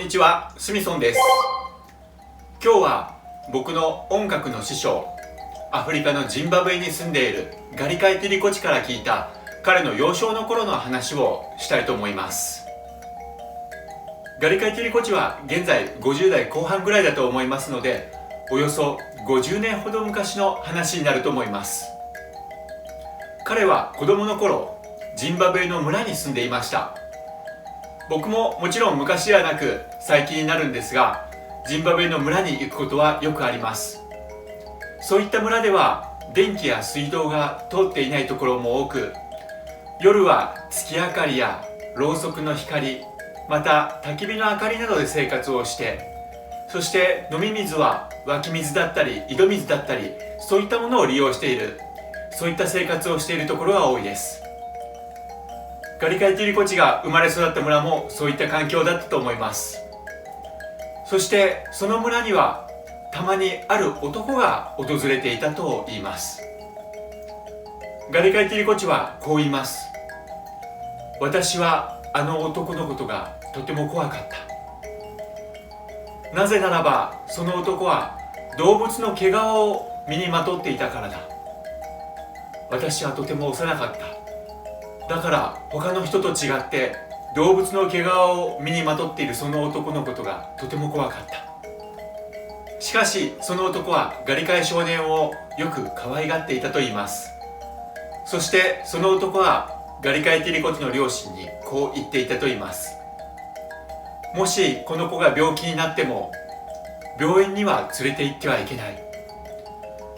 にちは、スミソンです。今日は僕の音楽の師匠、アフリカのジンバブエに住んでいるガリカイ・ティリコチから聞いた彼の幼少の頃の話をしたいと思います。ガリカイ・ティリコチは現在50代後半ぐらいだと思いますので、およそ50年ほど昔の話になると思います。彼は子供の頃、ジンバブエの村に住んでいました。僕ももちろん昔ではなく最近になるんですが、ジンバブエの村に行くことはよくあります。そういった村では電気や水道が通っていないところも多く、夜は月明かりやろうそくの光、また焚き火の明かりなどで生活をして、そして飲み水は湧き水だったり井戸水だったり、そういったものを利用している、そういった生活をしているところが多いです。ガリカイ・ティリコチが生まれ育った村もそういった環境だったと思います。そしてその村にはたまにある男が訪れていたと言います。ガリカイ・ティリコチはこう言います。私はあの男のことがとても怖かった。なぜならばその男は動物の毛皮を身にまとっていたからだ。私はとても幼かった。だから他の人と違って動物の毛皮を身にまとっているその男のことがとても怖かった。しかしその男はガリカイ少年をよく可愛がっていたと言います。そしてその男はガリカイ・ティリコチの両親にこう言っていたと言います。もしこの子が病気になっても病院には連れて行ってはいけない。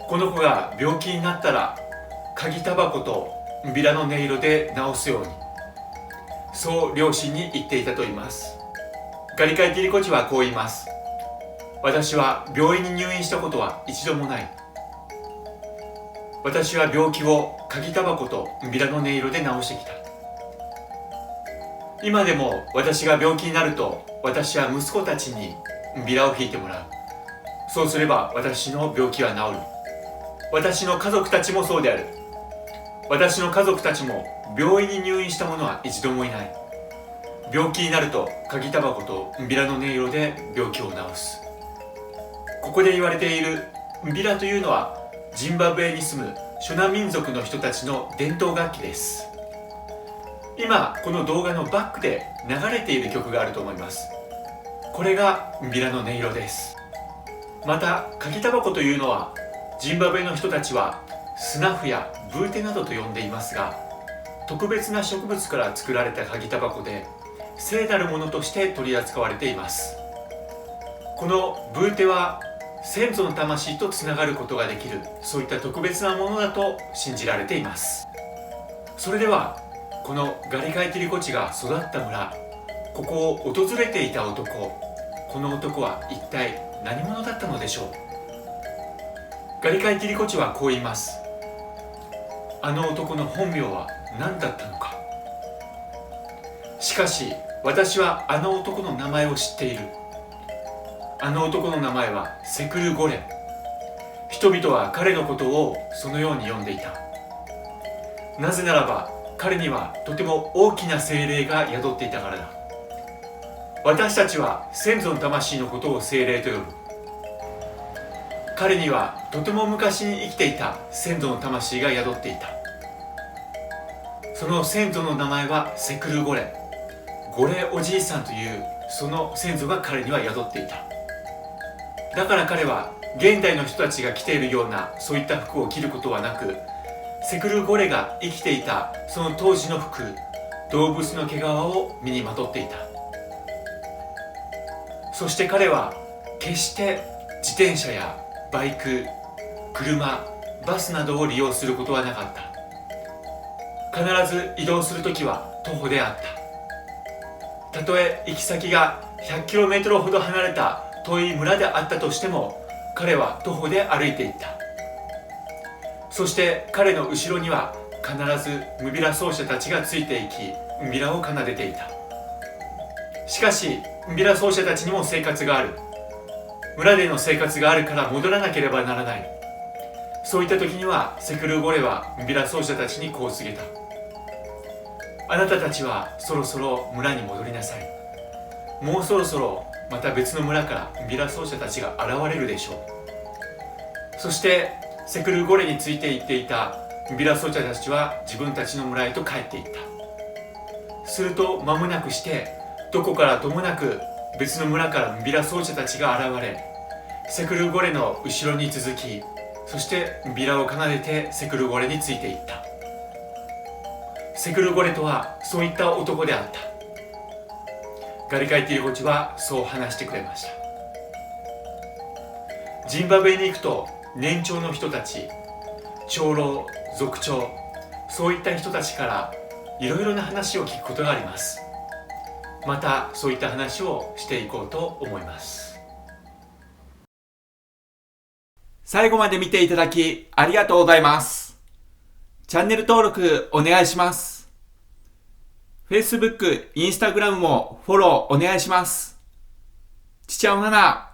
この子が病気になったら鍵タバコとビラの音色で治すように、そう両親に言っていたと言います。ガリカイ・ティリコチはこう言います。私は病院に入院したことは一度もない。私は病気を鍵タバコとビラの音色で治してきた。今でも私が病気になると、私は息子たちにビラを引いてもらう。そうすれば私の病気は治る。私の家族たちもそうである。私の家族たちも病院に入院した者は一度もいない。病気になると鍵タバコとビラの音色で病気を治す。ここで言われているビラというのはジンバブエに住むショナ民族の人たちの伝統楽器です。今この動画のバックで流れている曲があると思います。これがビラの音色です。また鍵タバコというのはジンバブエの人たちはスナフやブーテなどと呼んでいますが、特別な植物から作られた鍵タバコで聖なるものとして取り扱われています。このブーテは先祖の魂とつながることができる、そういった特別なものだと信じられています。それではこのガリカイ・ティリコチが育った村、ここを訪れていた男、この男は一体何者だったのでしょう。ガリカイ・ティリコチはこう言います。あの男の本名は何だったのか。しかし私はあの男の名前を知っている。あの男の名前はセクル・ゴレン。人々は彼のことをそのように呼んでいた。なぜならば彼にはとても大きな精霊が宿っていたからだ。私たちは先祖の魂のことを精霊と呼ぶ。彼にはとても昔に生きていた先祖の魂が宿っていた。その先祖の名前はセクル・ゴレン。ゴレおじいさんというその先祖が彼には宿っていた。だから彼は現代の人たちが着ているようなそういった服を着ることはなく、セクル・ゴレが生きていたその当時の服、動物の毛皮を身にまとっていた。そして彼は決して自転車やバイク、車、バスなどを利用することはなかった。必ず移動するときは徒歩であった。たとえ行き先が 100km ほど離れた遠い村であったとしても、彼は徒歩で歩いていった。そして彼の後ろには必ずムビラ奏者たちがついていき、ビラを奏でていた。しかしビラ奏者たちにも生活がある。村での生活があるから戻らなければならない。そういった時にはセクル・ゴレはビラ奏者たちにこう告げた。あなたたちはそろそろ村に戻りなさい。もうそろそろまた別の村からビラ奏者たちが現れるでしょう。そしてセクルゴレについて行っていたビラ奏者たちは自分たちの村へと帰っていった。すると間もなくしてどこからともなく別の村からビラ奏者たちが現れ、セクルゴレの後ろに続き、そしてビラを奏でてセクルゴレについていった。セクルゴレとはそういった男であった。ガリカイティリゴチはそう話してくれました。ジンバブエに行くと年長の人たち、長老、族長、そういった人たちからいろいろな話を聞くことがあります。またそういった話をしていこうと思います。最後まで見ていただきありがとうございます。チャンネル登録お願いします。Facebook、Instagram もフォローお願いします。ちちゃおなな。